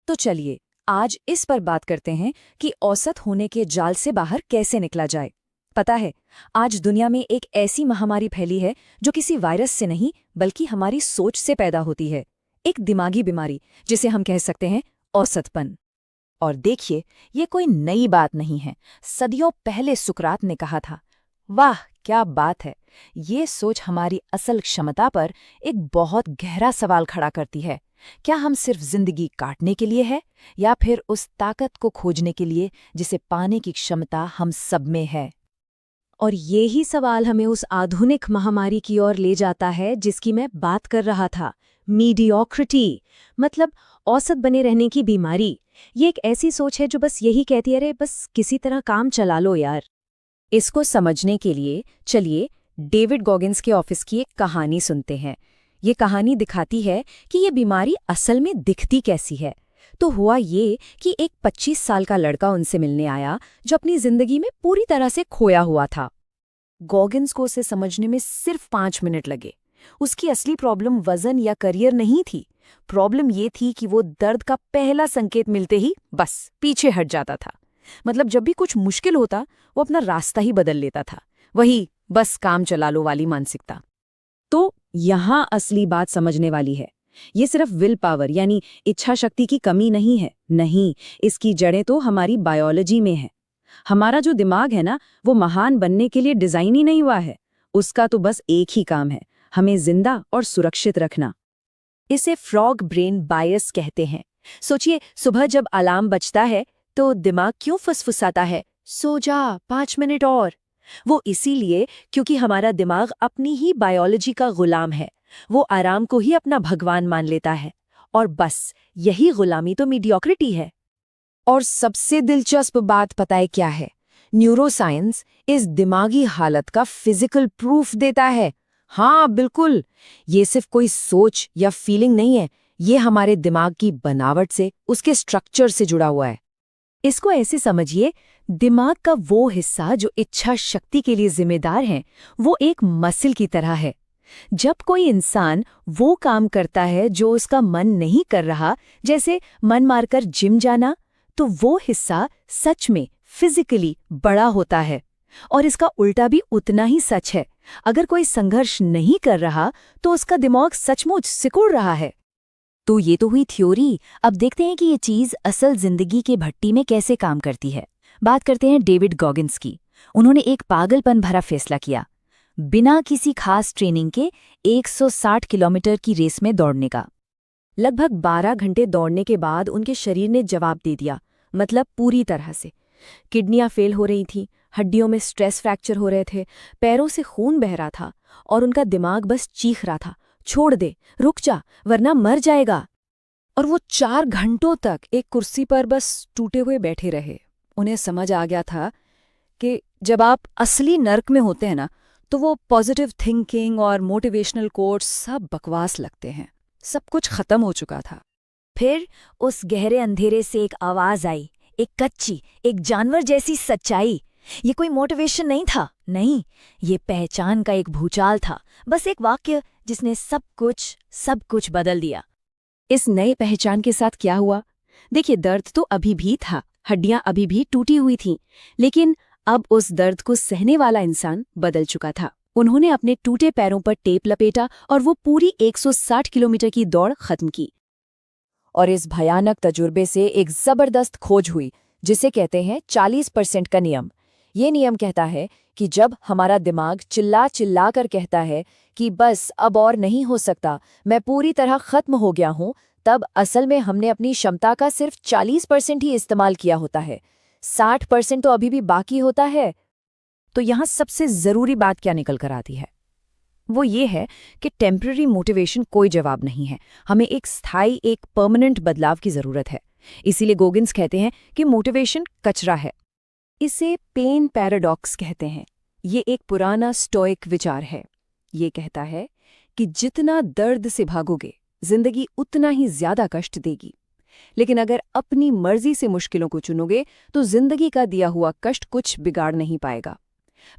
तो चलिए आज इस पर बात करते हैं कि औसत होने के जाल से बाहर कैसे निकला जाए। पता है, आज दुनिया में एक ऐसी महामारी फैली है जो किसी वायरस से नहीं बल्कि हमारी सोच से पैदा होती है। एक दिमागी बीमारी जिसे हम कह सकते हैं औसतपन। और देखिए, ये कोई नई बात नहीं है। सदियों पहले सुकरात ने कहा था। वाह क्या बात है! ये सोच हमारी असल क्षमता पर एक बहुत गहरा सवाल खड़ा करती है। क्या हम सिर्फ जिंदगी काटने के लिए है या फिर उस ताकत को खोजने के लिए जिसे पाने की क्षमता हम सब में है? और ये ही सवाल हमें उस आधुनिक महामारी की ओर ले जाता है जिसकी मैं बात कर रहा था, मीडियोक्रिटी, मतलब औसत बने रहने की बीमारी। ये एक ऐसी सोच है जो बस यही कहती है, अरे बस किसी तरह काम चला लो यार। इसको समझने के लिए चलिए डेविड गॉगिन्स के ऑफिस की एक कहानी सुनते हैं। ये कहानी दिखाती है कि ये बीमारी असल में दिखती कैसी है। तो हुआ ये कि एक 25 साल का लड़का उनसे मिलने आया जो अपनी जिंदगी में पूरी तरह से खोया हुआ था। गॉगिन्स को उसे समझने में सिर्फ 5 मिनट लगे। उसकी असली प्रॉब्लम वजन या करियर नहीं थी। प्रॉब्लम ये थी कि वो दर्द का पहला संकेत मिलते ही बस पीछे हट जाता था। मतलब जब भी कुछ मुश्किल होता वो अपना रास्ता ही बदल लेता था। वही बस काम चला लो वाली मानसिकता। तो यहाँ असली बात समझने वाली है। ये सिर्फ विल पावर यानी इच्छा शक्ति की कमी नहीं है। नहीं, इसकी जड़ें तो हमारी बायोलॉजी में है। हमारा जो दिमाग है ना, वो महान बनने के लिए डिजाइन ही नहीं हुआ है। उसका तो बस एक ही काम है, हमें जिंदा और सुरक्षित रखना। इसे फ्रॉग ब्रेन बायस कहते हैं। सोचिए, सुबह जब अलार्म बजता है तो दिमाग क्यों फुसफुसाता है, सो जा 5 मिनट और। वो इसीलिए क्योंकि हमारा दिमाग अपनी ही बायोलॉजी का गुलाम है। वो आराम को ही अपना भगवान मान लेता है। और बस यही गुलामी तो मीडियोक्रिटी है। और सबसे दिलचस्प बात पता है क्या है? न्यूरोसाइंस इस दिमागी हालत का फिजिकल प्रूफ देता है। हाँ बिल्कुल, ये सिर्फ कोई सोच या फीलिंग नहीं है। ये हमारे दिमाग की बनावट से, उसके स्ट्रक्चर से जुड़ा हुआ है। इसको ऐसे समझिए, दिमाग का वो हिस्सा जो इच्छा शक्ति के लिए जिम्मेदार है, वो एक मसल की तरह है। जब कोई इंसान वो काम करता है जो उसका मन नहीं कर रहा, जैसे मन मारकर जिम जाना, तो वो हिस्सा सच में फिजिकली बड़ा होता है। और इसका उल्टा भी उतना ही सच है। अगर कोई संघर्ष नहीं कर रहा तो उसका दिमाग सचमुच सिकुड़ रहा है। तो ये तो हुई थ्योरी। अब देखते हैं कि ये चीज़ असल जिंदगी के भट्टी में कैसे काम करती है। बात करते हैं डेविड गॉगिन्स की। उन्होंने एक पागलपन भरा फैसला किया, बिना किसी खास ट्रेनिंग के 160 किलोमीटर की रेस में दौड़ने का। लगभग 12 घंटे दौड़ने के बाद उनके शरीर ने जवाब दे दिया, मतलब पूरी तरह से। किडनियां फेल हो रही थीं, हड्डियों में स्ट्रेस फ्रैक्चर हो रहे थे, पैरों से खून बह रहा था और उनका दिमाग बस चीख रहा था, छोड़ दे, रुक जा, वरना मर जाएगा। और वो 4 घंटों तक एक कुर्सी पर बस टूटे हुए बैठे रहे। उन्हें समझ आ गया था कि जब आप असली नर्क में होते हैं ना, तो वो पॉजिटिव थिंकिंग और मोटिवेशनल कोट्स सब बकवास लगते हैं। सब कुछ खत्म हो चुका था। फिर उस गहरे अंधेरे से एक आवाज आई, एक कच्ची, एक जानवर जैसी सच्चाई। ये कोई मोटिवेशन नहीं था, नहीं, ये पहचान का एक भूचाल था। बस एक वाक्य जिसने सब कुछ बदल दिया। इस नए पहचान के साथ क्या हुआ? देखिए, दर्द तो अभी भी था, हड्डियां अभी भी टूटी हुई थीं, लेकिन अब उस दर्द को सहने वाला इंसान बदल चुका था। उन्होंने अपने टूटे पैरों पर टेप लपेटा और वो पूरी 160 किलोमीटर की दौड़ खत्म की। और इस भयानक तजुर्बे से एक जबरदस्त खोज हुई जिसे कहते हैं 40% का नियम। ये नियम कहता है कि जब हमारा दिमाग चिल्ला चिल्ला कर कहता है कि बस अब और नहीं हो सकता, मैं पूरी तरह खत्म हो गया हूं, तब असल में हमने अपनी क्षमता का सिर्फ 40% ही इस्तेमाल किया होता है। 60% तो अभी भी बाकी होता है। तो यहाँ सबसे जरूरी बात क्या निकल कर आती है? वो ये है कि टेम्पररी मोटिवेशन कोई जवाब नहीं है। हमें एक स्थायी, एक परमानेंट बदलाव की जरूरत है। इसीलिए गोगिन्स कहते हैं कि मोटिवेशन कचरा है। इसे पेन पैराडॉक्स कहते हैं। ये एक पुराना स्टोइक विचार है। ये कहता है कि जितना दर्द से भागोगे, जिंदगी उतना ही ज्यादा कष्ट देगी। लेकिन अगर अपनी मर्जी से मुश्किलों को चुनोगे तो जिंदगी का दिया हुआ कष्ट कुछ बिगाड़ नहीं पाएगा।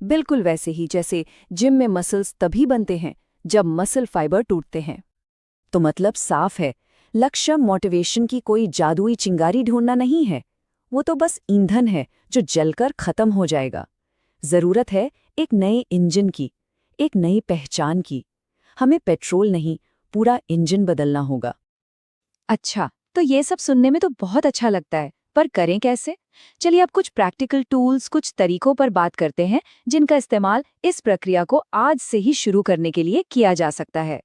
बिल्कुल वैसे ही जैसे जिम में मसल्स तभी बनते हैं जब मसल फाइबर टूटते हैं। तो मतलब साफ है, लक्ष्य मोटिवेशन की कोई जादुई चिंगारी ढूंढना नहीं है। वो तो बस ईंधन है जो जलकर खत्म हो जाएगा। जरूरत है एक नए इंजन की, एक नई पहचान की। हमें पेट्रोल नहीं, पूरा इंजन बदलना होगा। अच्छा, तो ये सब सुनने में तो बहुत अच्छा लगता है, पर करें कैसे? चलिए अब कुछ प्रैक्टिकल टूल्स, कुछ तरीकों पर बात करते हैं जिनका इस्तेमाल इस प्रक्रिया को आज से ही शुरू करने के लिए किया जा सकता है।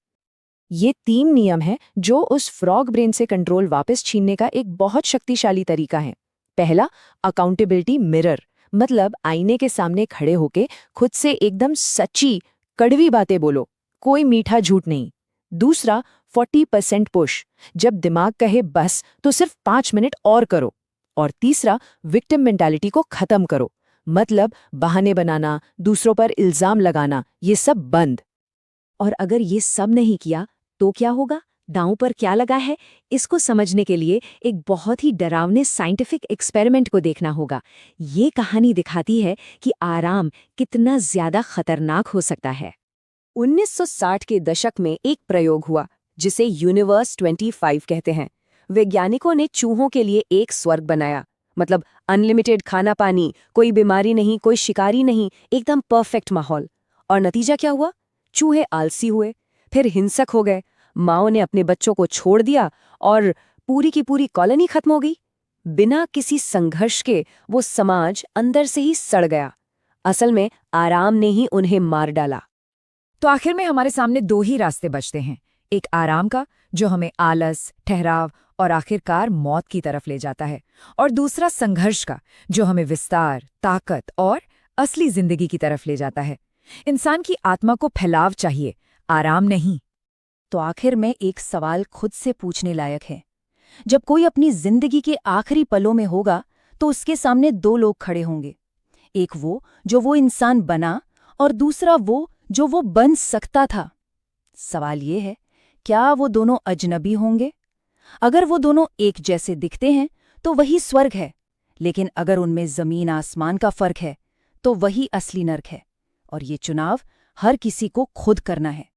ये 3 नियम हैं जो उस फ्रॉग ब्रेन से कंट्रोल वापस छीनने का एक बहुत शक्तिशाली तरीका है। पहला, अकाउंटेबिलिटी मिरर, मतलब आईने के सामने खड़े होके खुद से एकदम सच्ची, कड़वी बातें बोलो, कोई मीठा झूठ नहीं। दूसरा, 40% पुश, जब दिमाग कहे बस तो सिर्फ 5 मिनट और करो। और तीसरा, विक्टिम मेंटालिटी को खत्म करो, मतलब बहाने बनाना, दूसरों पर इल्जाम लगाना, ये सब बंद। और अगर ये सब नहीं किया तो क्या होगा? दांव पर क्या लगा है? इसको समझने के लिए एक बहुत ही डरावने साइंटिफिक एक्सपेरिमेंट को देखना होगा। ये कहानी दिखाती है कि आराम कितना ज्यादा खतरनाक हो सकता है। 1960 के दशक में एक प्रयोग हुआ जिसे यूनिवर्स 25 कहते हैं। वैज्ञानिकों ने चूहों के लिए एक स्वर्ग बनाया, मतलब अनलिमिटेड खाना पानी, कोई बीमारी नहीं, कोई शिकारी नहीं, एकदम परफेक्ट माहौल। और नतीजा क्या हुआ? चूहे आलसी हुए, फिर हिंसक हो गए, माओ ने अपने बच्चों को छोड़ दिया और पूरी की पूरी कॉलोनी खत्म हो गई। बिना किसी संघर्ष के वो समाज अंदर से ही सड़ गया। असल में आराम ने ही उन्हें मार डाला। तो आखिर में हमारे सामने 2 ही रास्ते बचते हैं, एक आराम का जो हमें आलस, ठहराव और आखिरकार मौत की तरफ ले जाता है, और दूसरा संघर्ष का जो हमें विस्तार, ताकत और असली जिंदगी की तरफ ले जाता है। इंसान की आत्मा को फैलाव चाहिए, आराम नहीं। तो आखिर में एक सवाल खुद से पूछने लायक है। जब कोई अपनी जिंदगी के आखिरी पलों में होगा तो उसके सामने 2 लोग खड़े होंगे, एक वो जो वो इंसान बना और दूसरा वो जो वो बन सकता था। सवाल ये है, क्या वो दोनों अजनबी होंगे? अगर वो दोनों एक जैसे दिखते हैं तो वही स्वर्ग है, लेकिन अगर उनमें जमीन आसमान का फर्क है तो वही असली नर्क है। और ये चुनाव हर किसी को खुद करना है।